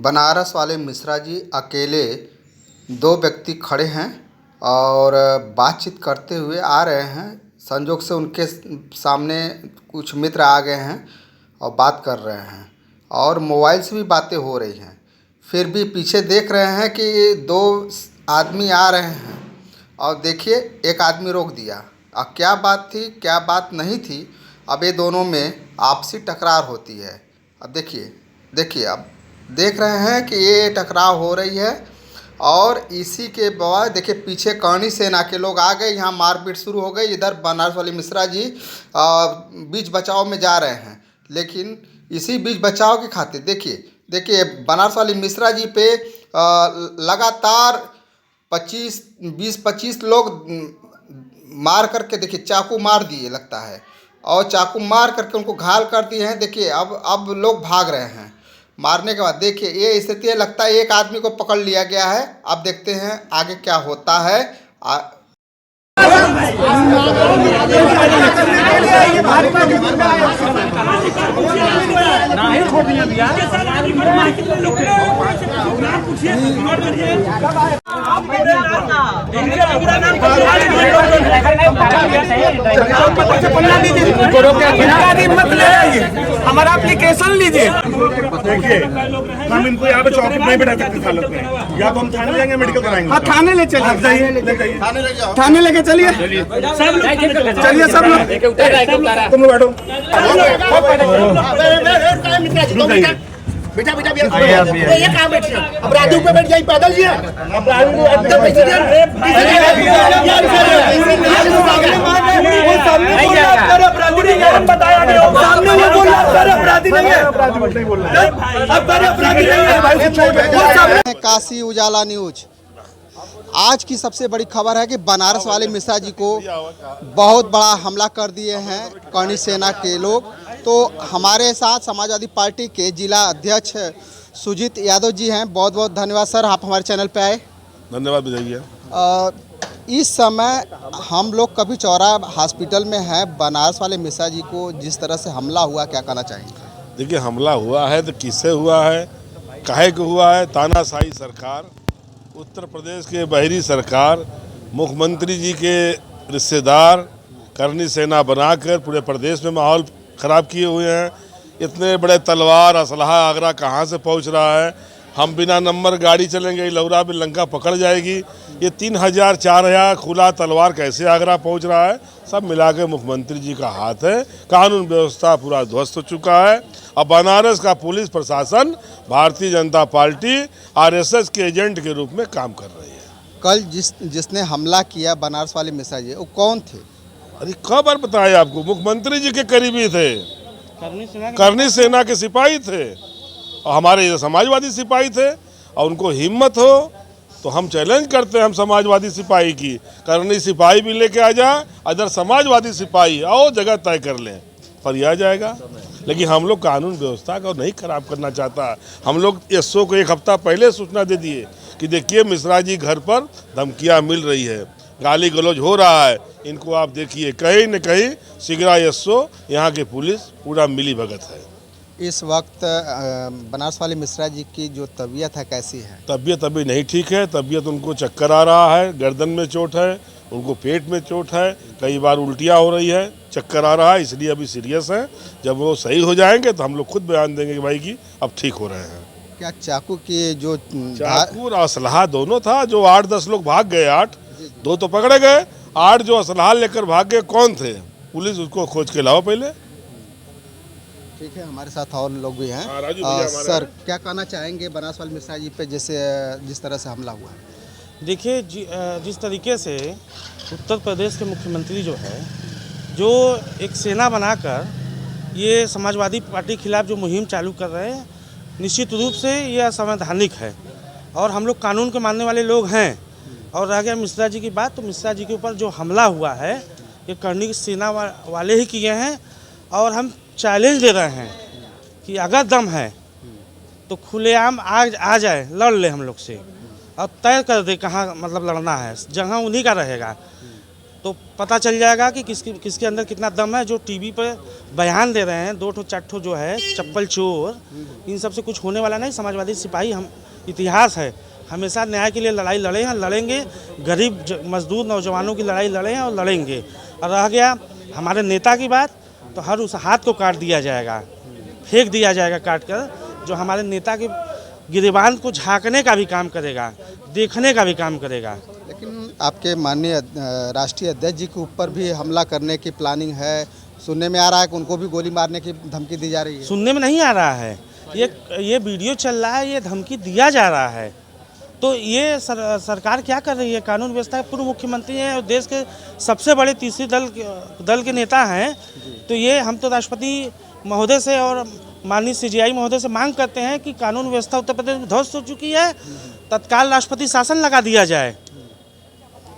बनारस वाले मिश्रा जी अकेले दो व्यक्ति खड़े हैं और बातचीत करते हुए आ रहे हैं। संजोग से उनके सामने कुछ मित्र आ गए हैं और बात कर रहे हैं और मोबाइल से भी बातें हो रही हैं। फिर भी पीछे देख रहे हैं कि दो आदमी आ रहे हैं और देखिए एक आदमी रोक दिया। अब क्या बात थी क्या बात नहीं थी, अब ये दोनों में आपसी टकरार होती है। अब देखिए अब देख रहे हैं कि ये टकराव हो रही है और इसी के बाद देखिए पीछे करणी सेना के लोग आ गए, यहाँ मारपीट शुरू हो गई। इधर बनारस वाले मिश्रा जी बीच बचाव में जा रहे हैं, लेकिन इसी बीच बचाव की खातिर देखिए बनारस वाली मिश्रा जी पे लगातार 20-25 लोग मार करके देखिए चाकू मार दिए लगता है, और चाकू मार करके उनको घायल कर दिए हैं। देखिए अब लोग भाग रहे हैं। मारने के बाद देखिए ये स्थिति है, लगता है एक आदमी को पकड़ लिया गया है। अब देखते हैं आगे क्या होता है। हमारा एप्लीकेशन लीजिए। देखिए हम इनको यहाँ पे चौकी नहीं बैठा सकते हालत में, या तो हम थाने जाएंगे मेडिकल कराएंगे। हाँ थाने ले चलिए, थाने लेके चलिए, चलिए सब लोग तुम लोग बैठो। बेटा ये कहाँ बैठ रहे हो? अपराधी ऊपर बैठ जाइए, पैदल जी काशी उजाला न्यूज। आज की सबसे बड़ी खबर है कि बनारस वाले मिश्रा जी को बहुत बड़ा हमला कर दिए हैं करणी सेना के लोग। तो हमारे साथ समाजवादी पार्टी के जिला अध्यक्ष सुजीत यादव जी हैं। बहुत बहुत धन्यवाद सर, आप हमारे चैनल पे आए। धन्यवाद भैया। इस समय हम लोग कभी चौरा हॉस्पिटल में हैं। बनारस वाले मिश्रा जी को जिस तरह से हमला हुआ, क्या कहना चाहेंगे? देखिए हमला हुआ है तो किससे हुआ है, काहे को हुआ है? तानाशाही सरकार, उत्तर प्रदेश के बहरी सरकार, मुख्यमंत्री जी के रिश्तेदार करणी सेना बनाकर पूरे प्रदेश में माहौल ख़राब किए हुए हैं। इतने बड़े तलवार असलहा आगरा कहाँ से पहुँच रहा है? हम बिना नंबर गाड़ी चलेंगे, लौरा में लंका पकड़ जाएगी। ये 3000-4000 खुला तलवार कैसे आगरा पहुँच रहा है? सब मिला के मुख्यमंत्री जी का हाथ है। कानून व्यवस्था पूरा ध्वस्त हो चुका है। अब बनारस का पुलिस प्रशासन भारतीय जनता पार्टी RSS के एजेंट के रूप में काम कर रही है। कल जिसने हमला किया बनारस वाले मिश्रा जी, वो कौन थे? अरे खबर बताए आपको, मुख्यमंत्री जी के करीबी थे, करणी सेना के सिपाही थे और हमारे समाजवादी सिपाही थे। और उनको हिम्मत हो तो हम चैलेंज करते हैं, हम समाजवादी सिपाही की, करणी सिपाही भी लेके आ जाए, अदर समाजवादी सिपाही आओ, जगह तय कर लें, पर यह आ जाएगा। लेकिन हम लोग कानून व्यवस्था को नहीं खराब करना चाहता। हम लोग SO को एक हफ्ता पहले सूचना दे दिए कि देखिए मिश्रा जी घर पर धमकियाँ मिल रही है, गाली गलौज हो रहा है, इनको आप देखिए। कहीं न कहीं सिगरा SO यहाँ की पुलिस पूरा मिली भगत है। इस वक्त बनारस वाले मिश्रा जी की जो तबीयत है कैसी है? तबीयत अभी नहीं ठीक है। तबीयत उनको चक्कर आ रहा है, गर्दन में चोट है, उनको पेट में चोट है, कई बार उल्टियाँ हो रही है, चक्कर आ रहा है, इसलिए अभी सीरियस है। जब वो सही हो जाएंगे तो हम लोग खुद बयान देंगे कि भाई कि अब ठीक हो रहे हैं। क्या चाकू की जो चाकू और असलहा दोनों था? जो 8-10 लोग भाग गए, 8 2 तो पकड़े गए, 8 जो असलहा लेकर भाग गए कौन थे? पुलिस उसको खोज के लाओ पहले। ठीक है, हमारे साथ और लोग भी हैं। सर क्या कहना चाहेंगे बनारस वाले मिश्रा जी पे जिस तरह से हमला हुआ है? देखिए जिस तरीके से उत्तर प्रदेश के मुख्यमंत्री जो है, जो एक सेना बनाकर ये समाजवादी पार्टी के खिलाफ जो मुहिम चालू कर रहे हैं, निश्चित रूप से ये असंवैधानिक है और हम लोग कानून के मानने वाले लोग हैं। और रह गया मिश्रा जी की बात, तो मिश्रा जी के ऊपर जो हमला हुआ है ये करणी सेना वाले ही किए हैं। और हम चैलेंज दे रहे हैं कि अगर दम है तो खुलेआम आ जाए, लड़ ले हम लोग से और तय कर दे कहाँ मतलब लड़ना है, जगह उन्हीं का रहेगा। तो पता चल जाएगा कि किसके अंदर कितना दम है। जो टीवी पे बयान दे रहे हैं 2 ठो 4 ठो जो है चप्पल चोर, इन सब से कुछ होने वाला नहीं। समाजवादी सिपाही हम इतिहास है, हमेशा न्याय के लिए लड़ाई लड़े हैं, लड़ेंगे। गरीब मजदूर नौजवानों की लड़ाई लड़े हैं और लड़ेंगे। और रह गया हमारे नेता की बात, तो हर उस हाथ को काट दिया जाएगा, फेंक दिया जाएगा काट कर, जो हमारे नेता के गिरेबान को झांकने का भी काम करेगा, देखने का भी काम करेगा। लेकिन आपके माननीय राष्ट्रीय अध्यक्ष जी के ऊपर भी हमला करने की प्लानिंग है, सुनने में आ रहा है कि उनको भी गोली मारने की धमकी दी जा रही है। सुनने में नहीं आ रहा है, ये वीडियो चल रहा है, ये धमकी दिया जा रहा है। तो ये सरकार क्या कर रही है? कानून व्यवस्था के पूर्व मुख्यमंत्री हैं और देश के सबसे बड़े तीसरे दल के नेता हैं। तो ये हम तो राष्ट्रपति महोदय से और माननीय CJI महोदय से मांग करते हैं कि कानून व्यवस्था उत्तर प्रदेश में ध्वस्त हो चुकी है, तत्काल राष्ट्रपति शासन लगा दिया जाए।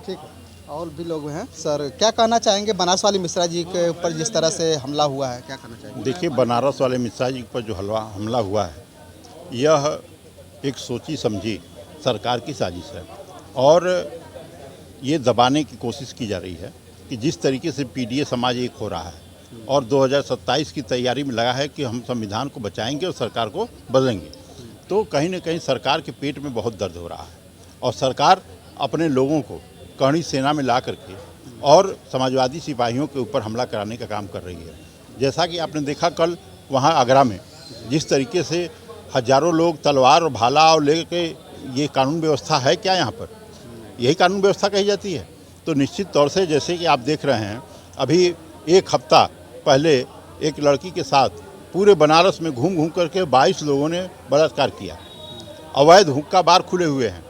ठीक है, और भी लोग हैं। सर, क्या कहना चाहेंगे बनारस वाली मिश्रा जी के ऊपर जिस तरह से हमला हुआ है, क्या कहना चाहेंगे? देखिए, बनारस वाले मिश्रा जी पर जो हमला हुआ है, यह एक सोची समझी सरकार की साजिश है और ये दबाने की कोशिश की जा रही है कि जिस तरीके से PDA समाज एक हो रहा है और 2027 की तैयारी में लगा है कि हम संविधान को बचाएंगे और सरकार को बदलेंगे, तो कहीं न कहीं सरकार के पेट में बहुत दर्द हो रहा है और सरकार अपने लोगों को कर्णी सेना में ला करके और समाजवादी सिपाहियों के ऊपर हमला कराने का काम कर रही है। जैसा कि आपने देखा कल वहाँ आगरा में जिस तरीके से हजारों लोग तलवार और भाला और लेके, ये कानून व्यवस्था है क्या? यहाँ पर यही कानून व्यवस्था कही जाती है। तो निश्चित तौर से जैसे कि आप देख रहे हैं, अभी एक हफ्ता पहले एक लड़की के साथ पूरे बनारस में घूम घूम करके 22 लोगों ने बलात्कार किया। अवैध हुक्का बार खुले हुए हैं,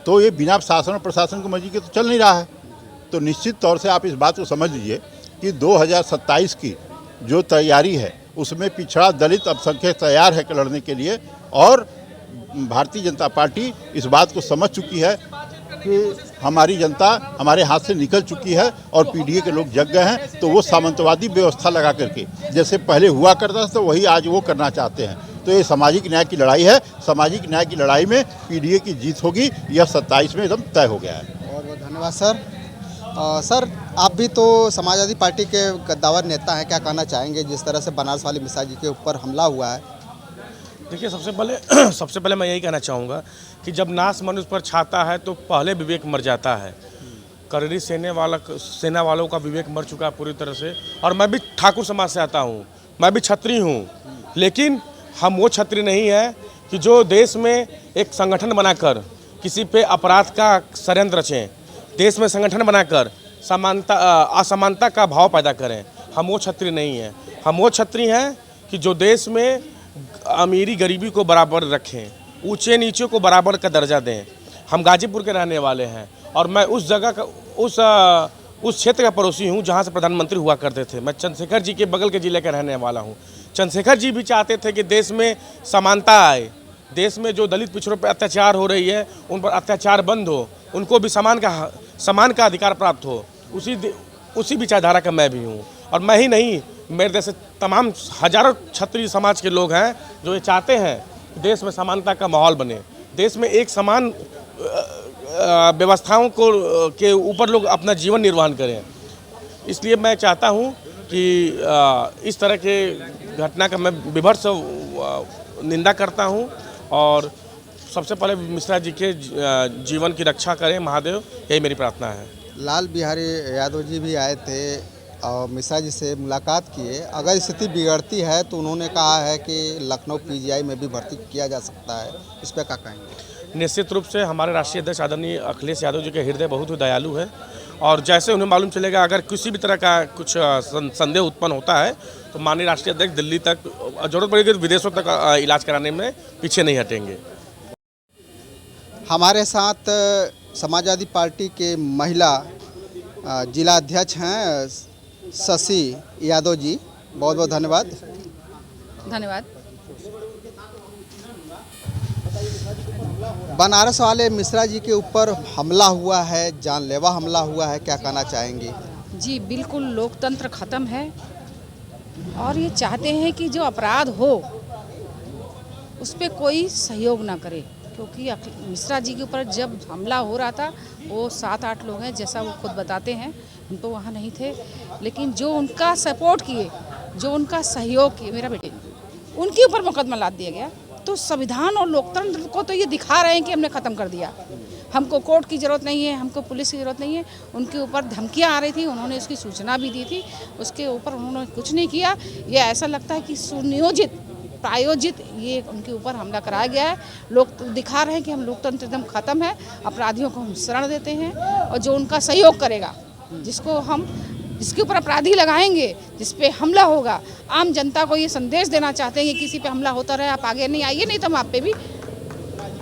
तो ये बिना शासन और प्रशासन की मर्जी के तो चल नहीं रहा है। तो निश्चित तौर से आप इस बात को समझ लीजिए कि 2027 की जो तैयारी है उसमें पिछड़ा दलित अल्पसंख्यक तैयार है लड़ने के लिए और भारतीय जनता पार्टी इस बात को समझ चुकी है कि हमारी जनता हमारे हाथ से निकल चुकी है और PDA के लोग जग गए हैं। तो वो सामंतवादी व्यवस्था लगा करके जैसे पहले हुआ करता था, तो वही आज वो करना चाहते हैं। तो ये सामाजिक न्याय की लड़ाई है। सामाजिक न्याय की लड़ाई में PDA की जीत होगी, यह 27 में एकदम तय हो गया है। बहुत बहुत धन्यवाद सर। सर, आप भी तो समाजवादी पार्टी के कद्दावर नेता हैं, क्या कहना चाहेंगे जिस तरह से बनारस वाली मिश्रा जी के ऊपर हमला हुआ है? देखिए, सबसे पहले मैं यही कहना चाहूँगा कि जब नाश मनुष्य पर छाता है तो पहले विवेक मर जाता है। कररी सेना वालों का विवेक मर चुका है पूरी तरह से। और मैं भी ठाकुर समाज से आता हूँ, मैं भी छत्री हूँ, लेकिन हम वो छत्री नहीं है कि जो देश में एक संगठन बनाकर किसी पे अपराध का षड्यंत्र रचें, देश में संगठन बनाकर असमानता का भाव पैदा करें। हम वो छत्री नहीं हैं। हम वो छत्री हैं कि जो देश में अमीरी गरीबी को बराबर रखें, ऊंचे नीचे को बराबर का दर्जा दें। हम गाजीपुर के रहने वाले हैं और मैं उस जगह का उस क्षेत्र का पड़ोसी हूं जहां से प्रधानमंत्री हुआ करते थे। मैं चंद्रशेखर जी के बगल के जिले का रहने वाला हूं। चंद्रशेखर जी भी चाहते थे कि देश में समानता आए, देश में जो दलित पिछड़ों पर अत्याचार हो रही है उन पर अत्याचार बंद हो, उनको भी समान का अधिकार प्राप्त हो। उसी विचारधारा का मैं भी हूँ। और मैं ही नहीं, मेरे जैसे तमाम हजारों क्षत्रिय समाज के लोग हैं जो ये चाहते हैं कि देश में समानता का माहौल बने, देश में एक समान व्यवस्थाओं के ऊपर लोग अपना जीवन निर्वाह करें। इसलिए मैं चाहता हूं कि इस तरह के घटना का मैं विभत्स निंदा करता हूं और सबसे पहले मिश्रा जी के जीवन की रक्षा करें महादेव, यही मेरी प्रार्थना है। लाल बिहारी यादव जी भी आए थे और मिश्रा जी से मुलाकात किए। अगर स्थिति बिगड़ती है तो उन्होंने कहा है कि लखनऊ PGI में भी भर्ती किया जा सकता है, इस पर क्या कहेंगे? निश्चित रूप से हमारे राष्ट्रीय अध्यक्ष आदरणीय अखिलेश यादव जी के हृदय बहुत ही दयालु है और जैसे उन्हें मालूम चलेगा अगर किसी भी तरह का कुछ संदेह उत्पन्न होता है तो माननीय राष्ट्रीय अध्यक्ष दिल्ली तक, जरूरत पड़ेगी तो विदेशों तक इलाज कराने में पीछे नहीं हटेंगे। हमारे साथ समाजवादी पार्टी के महिला जिला अध्यक्ष हैं शशि यादव जी, बहुत बहुत धन्यवाद। धन्यवाद। बनारस वाले मिश्रा जी के ऊपर हमला हुआ है, जानलेवा हमला हुआ है, क्या कहना चाहेंगी? जी बिल्कुल, लोकतंत्र खत्म है और ये चाहते हैं कि जो अपराध हो उस पर कोई सहयोग ना करे, क्योंकि मिश्रा जी के ऊपर जब हमला हो रहा था वो 7-8 लोग हैं, जैसा वो खुद बताते हैं, हम तो वहाँ नहीं थे, लेकिन जो उनका सपोर्ट किए, जो उनका सहयोग किए, मेरा बेटे, उनके ऊपर मुकदमा लाद दिया गया। तो संविधान और लोकतंत्र को तो ये दिखा रहे हैं कि हमने ख़त्म कर दिया। हमको कोर्ट की ज़रूरत नहीं है, हमको पुलिस की ज़रूरत नहीं है। उनके ऊपर धमकियां आ रही थी, उन्होंने उसकी सूचना भी दी थी, उसके ऊपर उन्होंने कुछ नहीं किया। ये ऐसा लगता है कि सुनियोजित प्रायोजित ये उनके ऊपर हमला कराया गया है। लोग दिखा रहे हैं कि हम लोकतंत्र एकदम ख़त्म है, अपराधियों को हम शरण देते हैं, और जो उनका सहयोग करेगा, जिसके ऊपर अपराधी लगाएंगे, जिस पे हमला होगा, आम जनता को ये संदेश देना चाहते हैं कि किसी पे हमला होता रहे, आप आगे नहीं आइए, नहीं तो हम आप पे भी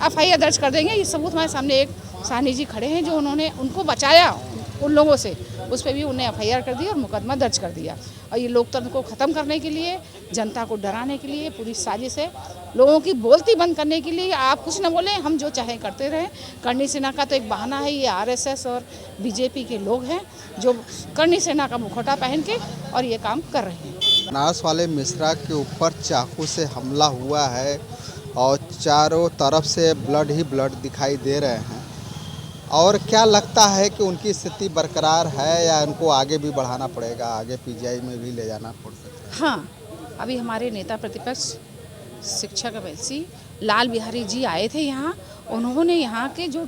FIR दर्ज कर देंगे। ये सबूत हमारे सामने एक साहनी जी खड़े हैं, जो उन्होंने उनको बचाया उन लोगों से, उस पर भी उन्हें FIR कर दी और मुकदमा दर्ज कर दिया। और ये लोकतंत्र को ख़त्म करने के लिए, जनता को डराने के लिए पूरी साजिश है, लोगों की बोलती बंद करने के लिए। आप कुछ न बोलें, हम जो चाहें करते रहें। करणी सेना का तो एक बहाना है, ये RSS और BJP के लोग हैं जो करणी सेना का मुखौटा पहन के और ये काम कर रहे हैं। बनारस वाले मिश्रा के ऊपर चाकू से हमला हुआ है और चारों तरफ से ब्लड ही ब्लड दिखाई दे रहे हैं, और क्या लगता है कि उनकी स्थिति बरकरार है या उनको आगे भी बढ़ाना पड़ेगा, आगे PGI में भी ले जाना पड़ सकता है? हाँ, अभी हमारे नेता प्रतिपक्ष शिक्षक MLC लाल बिहारी जी आए थे यहाँ। उन्होंने यहाँ के जो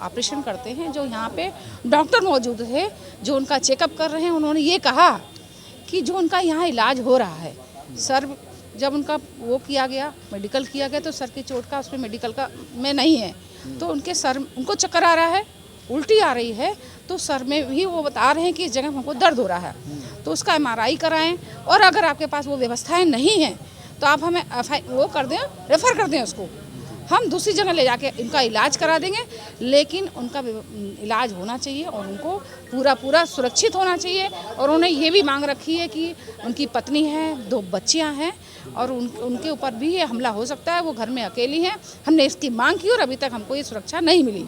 ऑपरेशन करते हैं, जो यहाँ पे डॉक्टर मौजूद थे, जो उनका चेकअप कर रहे हैं, उन्होंने ये कहा कि जो उनका यहाँ इलाज हो रहा है, सर जब उनका वो किया गया, मेडिकल किया गया, तो सर की चोट का उसमें मेडिकल का में नहीं है, तो उनको चक्कर आ रहा है, उल्टी आ रही है, तो सर में भी वो बता रहे हैं कि इस जगह हमको दर्द हो रहा है, तो उसका MRI कराएं। और अगर आपके पास वो व्यवस्थाएं नहीं हैं तो आप हमें वो कर दें, रेफ़र कर दें उसको, हम दूसरी जगह ले जाके इनका इलाज करा देंगे। लेकिन उनका इलाज होना चाहिए और उनको पूरा सुरक्षित होना चाहिए। और उन्हें ये भी मांग रखी है कि उनकी पत्नी है, 2 बच्चियां हैं, और उनके ऊपर भी ये हमला हो सकता है, वो घर में अकेली हैं। हमने इसकी मांग की और अभी तक हमको ये सुरक्षा नहीं मिली।